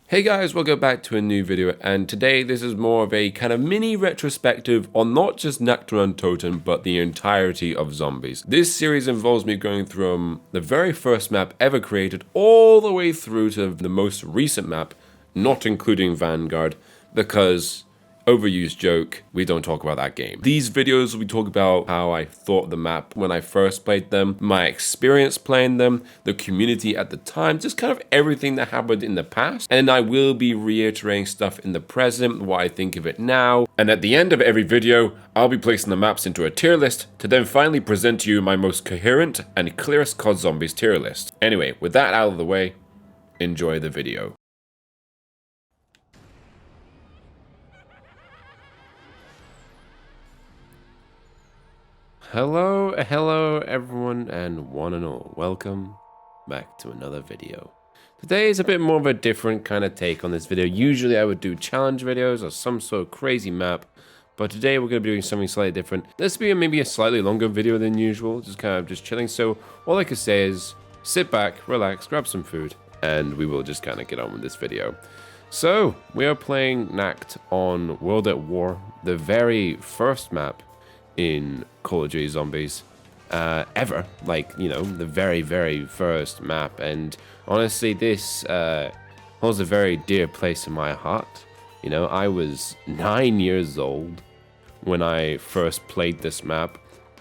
Hey guys, welcome back to a new video, and today this is more of a kind of mini retrospective on not just Nacht Der Untoten, but the entirety of zombies. This series involves me going from the very first map ever created all the way through to the most recent map, not including Vanguard, because overused joke, we don't talk about that game. These videos we talk about how I thought the map when I first played them, my experience playing them, the community at the time, just kind of everything that happened in the past. And I will be reiterating stuff in the present, what I think of it now. And at the end of every video, I'll be placing the maps into a tier list to then finally present to you my most coherent and clearest COD Zombies tier list. Anyway, with that out of the way, enjoy the video. Hello everyone and one and all. Welcome back to another video. Today is a bit more of a different kind of take on this video. Usually I would do challenge videos or some sort of crazy map, but today we're going to be doing something slightly different. This will be maybe a slightly longer video than usual, just chilling. So all I can say is sit back, relax, grab some food, and we will just kind of get on with this video. So we are playing Nacht on World at War, the very first map in Call of Duty Zombies ever, like, you know, the very first map. And honestly, this holds a very dear place in my heart. You know, I was 9 years old when I first played this map,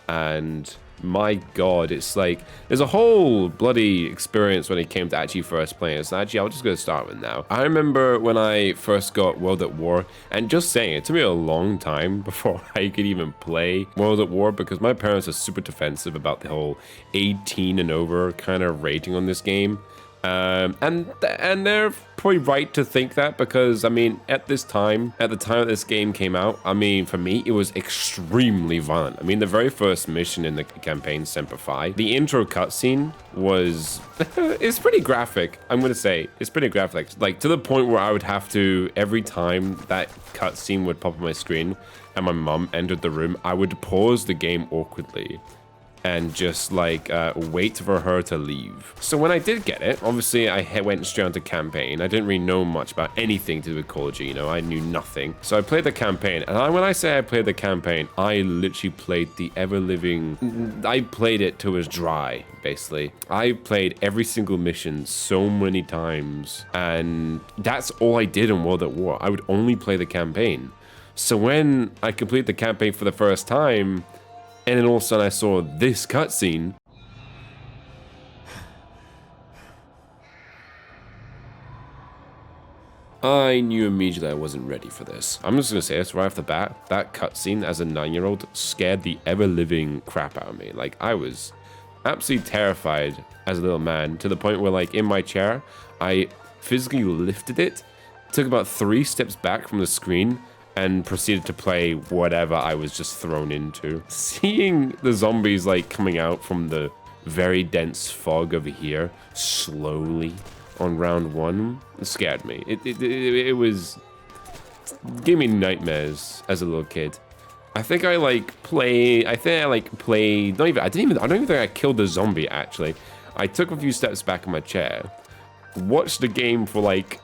and my god, it's like there's a whole bloody experience when it came to actually first playing it. So actually, I'm just gonna start with now. I remember when I first got World at War, and just saying, it took me a long time before I could even play World at War, because my parents are super defensive about the whole 18 and over kind of rating on this game. And they're probably right to think that, because I mean, at the time that this game came out, I mean, for me, it was extremely violent. I mean, the very first mission in the campaign, Semper Fi, the intro cutscene was it's pretty graphic. I'm gonna say it's pretty graphic, like to the point where I would have to, every time that cutscene would pop on my screen and my mum entered the room, I would pause the game awkwardly and just like wait for her to leave. So when I did get it, obviously I went straight onto campaign. I didn't really know much about anything to do with Call of Duty, you know, I knew nothing. So I played the campaign, and when I say I played the campaign, I literally played the ever-living, I played it till it was dry, basically. I played every single mission so many times, and that's all I did in World at War. I would only play the campaign. So when I completed the campaign for the first time, and then all of a sudden I saw this cutscene, I knew immediately I wasn't ready for this. I'm just gonna say this right off the bat, that cutscene as a 9-year-old scared the ever-living crap out of me. Like, I was absolutely terrified as a little man, to the point where, like, in my chair, I physically lifted it, took about 3 steps back from the screen, and proceeded to play whatever I was just thrown into. Seeing the zombies like coming out from the very dense fog over here slowly on round 1 scared me. It was gave me nightmares as a little kid. I don't even think I killed the zombie actually. I took a few steps back in my chair, watched the game for like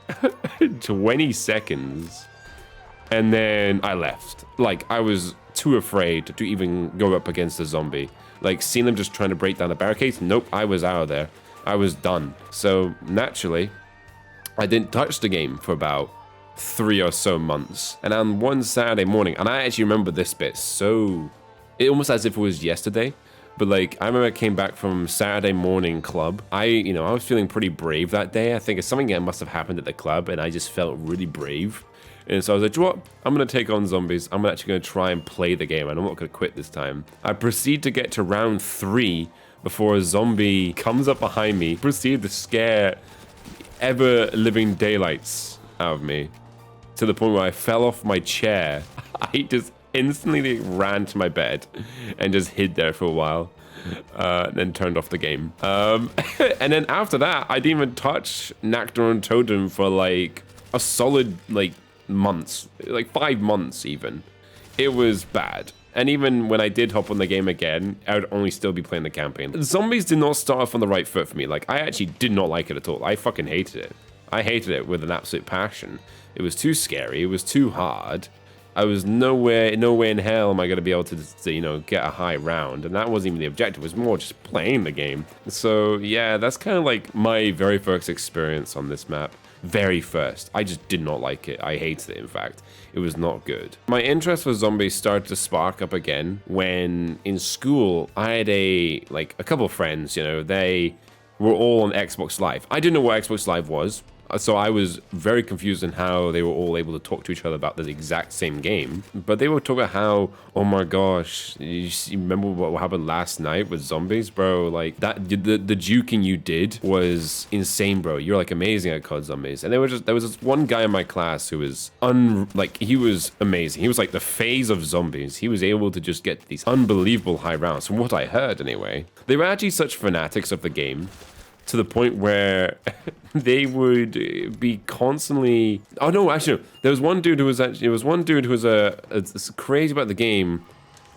20 seconds, and then I left. Like, I was too afraid to even go up against the zombie. Like, seeing them just trying to break down the barricades, nope, I was out of there. I was done. So, naturally, I didn't touch the game for about 3 or so months. And on one Saturday morning, and I actually remember this bit so, it almost as if it was yesterday. But like, I remember I came back from Saturday morning club. I was feeling pretty brave that day. I think it's something that must have happened at the club, and I just felt really brave. And so I was like, you know what? I'm going to take on zombies. I'm actually going to try and play the game, and I'm not going to quit this time. I proceed to get to round 3 before a zombie comes up behind me, proceed to scare ever-living daylights out of me, to the point where I fell off my chair. I just instantly ran to my bed and just hid there for a while, then turned off the game. And then after that, I didn't even touch Nacht Der Untoten for like a solid like months, like 5 months even. It was bad. And even when I did hop on the game again, I would only still be playing the campaign. Zombies did not start off on the right foot for me. Like, I actually did not like it at all. I fucking hated it. I hated it with an absolute passion. It was too scary. It was too hard. I was nowhere in hell am I going to be able to, you know, get a high round. And that wasn't even the objective. It was more just playing the game. So, yeah, that's kind of like my very first experience on this map. Very first. I just did not like it. I hated it, in fact. It was not good. My interest for zombies started to spark up again when in school I had a couple of friends, you know, they were all on Xbox Live. I didn't know what Xbox Live was. So I was very confused in how they were all able to talk to each other about the exact same game. But they were talking about how, oh my gosh, you remember what happened last night with zombies, bro? Like that, the juking you did was insane, bro. You're like amazing at COD Zombies. And there was this one guy in my class who was he was amazing. He was like the phase of zombies. He was able to just get these unbelievable high rounds, from what I heard anyway. They were actually such fanatics of the game, to the point where they would be constantly... Oh no, actually, no. There was one dude who was crazy about the game,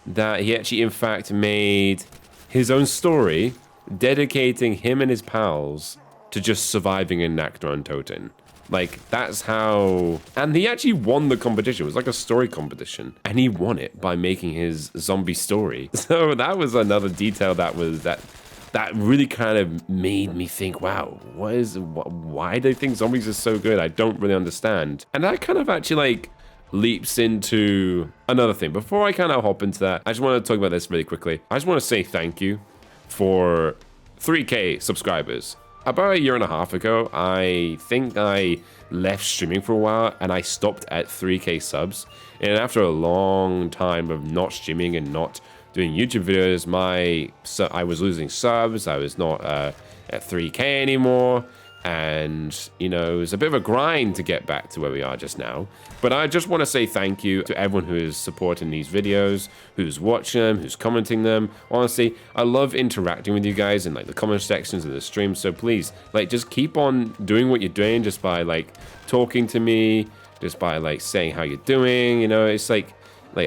that he actually, in fact, made his own story dedicating him and his pals to just surviving in Nacht Der Untoten. Like, that's how... And he actually won the competition. It was like a story competition. And he won it by making his zombie story. So that was another detail that really kind of made me think, wow, why do they think zombies are so good? I don't really understand. And that kind of actually like leaps into another thing. Before I kind of hop into that, I just want to talk about this really quickly. I just want to say thank you for 3K subscribers. About a year and a half ago, I think I left streaming for a while and I stopped at 3K subs. And after a long time of not streaming and not doing YouTube videos, I was losing subs. I was not at 3K anymore, and you know, it was a bit of a grind to get back to where we are just now. But I just want to say thank you to everyone who is supporting these videos, who's watching them, who's commenting them. Honestly, I love interacting with you guys in like the comment sections of the stream. So please, like, just keep on doing what you're doing, just by like talking to me, just by like saying how you're doing. You know, it's like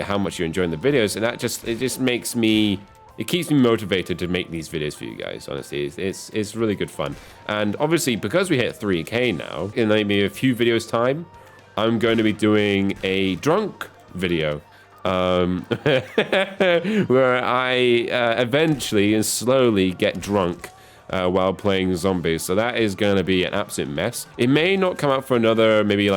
how much you're enjoying the videos, and it just makes me, it keeps me motivated to make these videos for you guys. Honestly, it's really good fun. And obviously, because we hit 3K now, in maybe a few videos time, I'm going to be doing a drunk video, where I eventually and slowly get drunk while playing zombies. So that is going to be an absolute mess. It may not come out for another maybe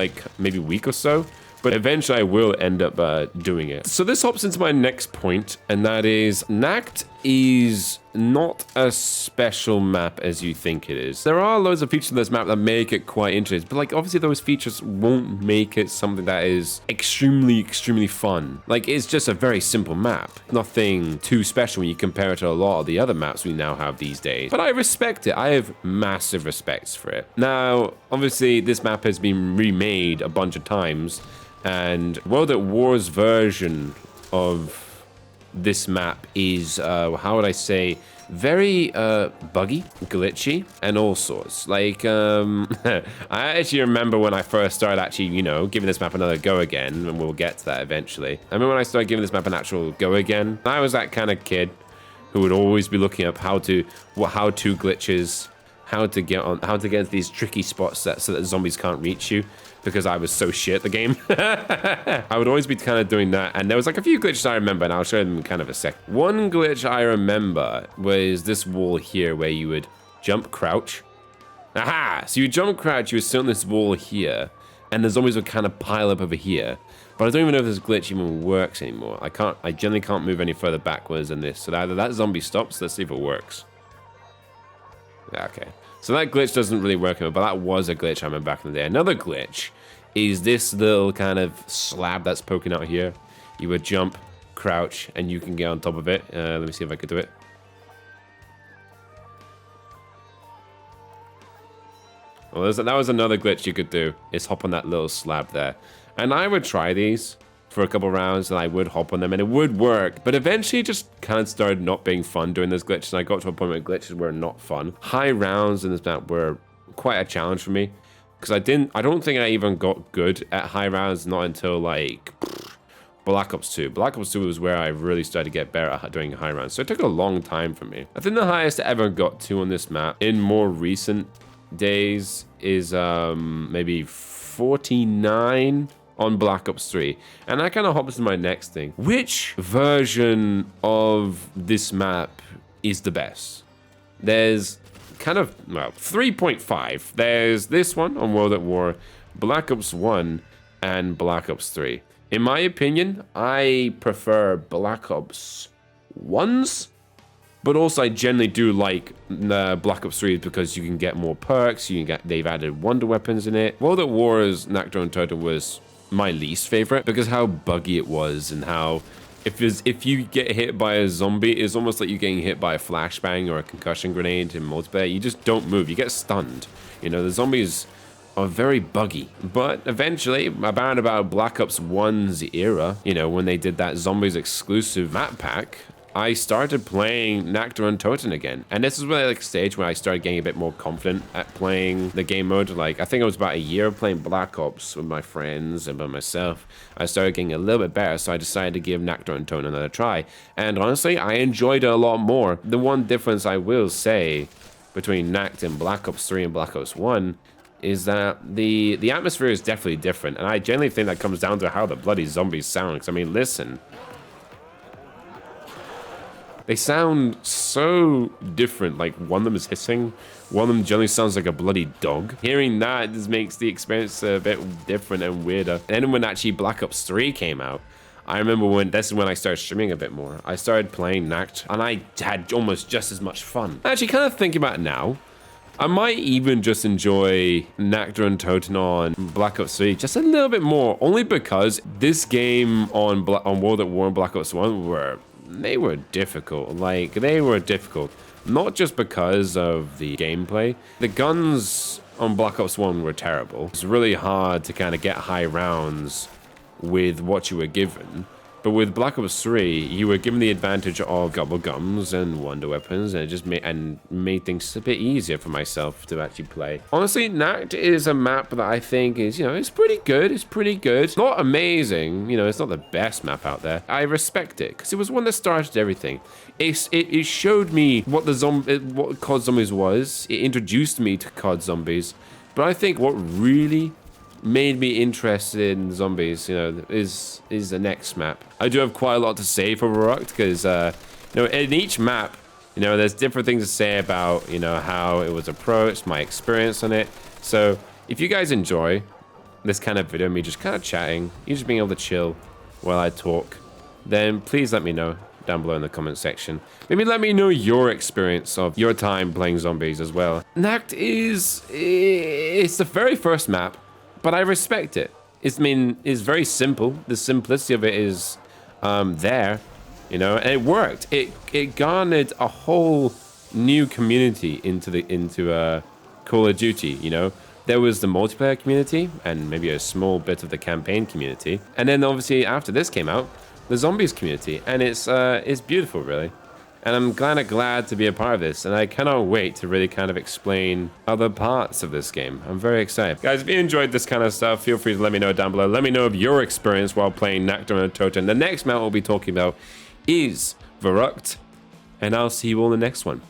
week or so, but eventually I will end up doing it. So this hops into my next point, and that is Nacht is not as special map as you think it is. There are loads of features in this map that make it quite interesting, but like obviously those features won't make it something that is extremely fun. Like, it's just a very simple map. Nothing too special when you compare it to a lot of the other maps we now have these days. But I respect it. I have massive respects for it. Now, obviously this map has been remade a bunch of times, and World at War's version of this map is, how would I say, very buggy, glitchy, and all sorts. Like, I actually remember when I first started actually, you know, giving this map another go again, and we'll get to that eventually. I remember when I started giving this map an actual go again, I was that kind of kid who would always be looking up how-to glitches, how to get into these tricky spots so that zombies can't reach you, because I was so shit at the game. I would always be kind of doing that, and there was like a few glitches I remember, and I'll show them in kind of a sec. One glitch I remember was this wall here where you would jump crouch. Aha! So you jump crouch, you would sit on this wall here, and the zombies would kind of pile up over here. But I don't even know if this glitch even works anymore. I generally can't move any further backwards than this, so either that zombie stops, let's see if it works. Okay. So that glitch doesn't really work anymore, but that was a glitch I remember back in the day. Another glitch is this little kind of slab that's poking out here. You would jump, crouch, and you can get on top of it. Let me see if I could do it. Well, that was another glitch you could do, is hop on that little slab there. And I would try these for a couple rounds, and I would hop on them, and it would work. But eventually it just kind of started not being fun doing those glitches, and I got to a point where glitches were not fun. High rounds in this map were quite a challenge for me, because I don't think I even got good at high rounds, not until like Black Ops 2. Black Ops 2 was where I really started to get better at doing high rounds, so it took a long time for me. I think the highest I ever got to on this map in more recent days is maybe 49 on Black Ops 3. And that kind of hops to my next thing. Which version of this map is the best? There's kind of, well, 3.5. There's this one on World at War, Black Ops 1, and Black Ops 3. In my opinion, I prefer Black Ops 1's, but also I generally do like Black Ops 3 because you can get more perks, they've added wonder weapons in it. World at War's Nacht Der Untoten was my least favorite because how buggy it was, and how if you get hit by a zombie, it's almost like you're getting hit by a flashbang or a concussion grenade in multiplayer. You just don't move, you get stunned. You know, the zombies are very buggy. But eventually, about Black Ops 1's era, you know, when they did that zombies exclusive map pack, I started playing Nacht Der Untoten again. And this is really like a stage where I started getting a bit more confident at playing the game mode. Like, I think it was about a year of playing Black Ops with my friends and by myself. I started getting a little bit better, so I decided to give Nacht Der Untoten another try. And honestly, I enjoyed it a lot more. The one difference I will say between Nacht and Black Ops 3 and Black Ops 1 is that the atmosphere is definitely different. And I generally think that comes down to how the bloody zombies sound. Because, I mean, listen. They sound so different. Like, one of them is hissing, one of them generally sounds like a bloody dog. Hearing that just makes the experience a bit different and weirder. And then when actually Black Ops 3 came out, I remember this is when I started streaming a bit more. I started playing Nacht, and I had almost just as much fun. Actually, kind of thinking about it now, I might even just enjoy Nacht Der Untoten on Black Ops 3 just a little bit more, only because this game on World at War and Black Ops 1 they were difficult. Like, they were difficult. Not just because of the gameplay. The guns on Black Ops 1 were terrible. It's really hard to kind of get high rounds with what you were given. But with Black Ops 3, you were given the advantage of gobble gums and wonder weapons, and it just made things a bit easier for myself to actually play. Honestly, Nacht is a map that I think is, you know, it's pretty good. It's pretty good. Not amazing, you know, it's not the best map out there. I respect it because it was one that started everything. It showed me what what COD Zombies was. It introduced me to COD Zombies. But I think what really made me interested in zombies, you know, is the next map. I do have quite a lot to say for Verrucht because, you know, in each map, you know, there's different things to say about, you know, how it was approached, my experience on it. So if you guys enjoy this kind of video, me just kind of chatting, you just being able to chill while I talk, then please let me know down below in the comment section. Maybe let me know your experience of your time playing zombies as well. Nacht it's the very first map, but I respect it. It's very simple. The simplicity of it is there, you know, and it worked. It garnered a whole new community into Call of Duty, you know. There was the multiplayer community and maybe a small bit of the campaign community. And then obviously after this came out, the zombies community, and it's beautiful, really. And I'm glad to be a part of this, and I cannot wait to really kind of explain other parts of this game. I'm very excited. Guys, if you enjoyed this kind of stuff, feel free to let me know down below. Let me know of your experience while playing Nacht Der Untoten. The next map we'll be talking about is Verrucht, and I'll see you all in the next one.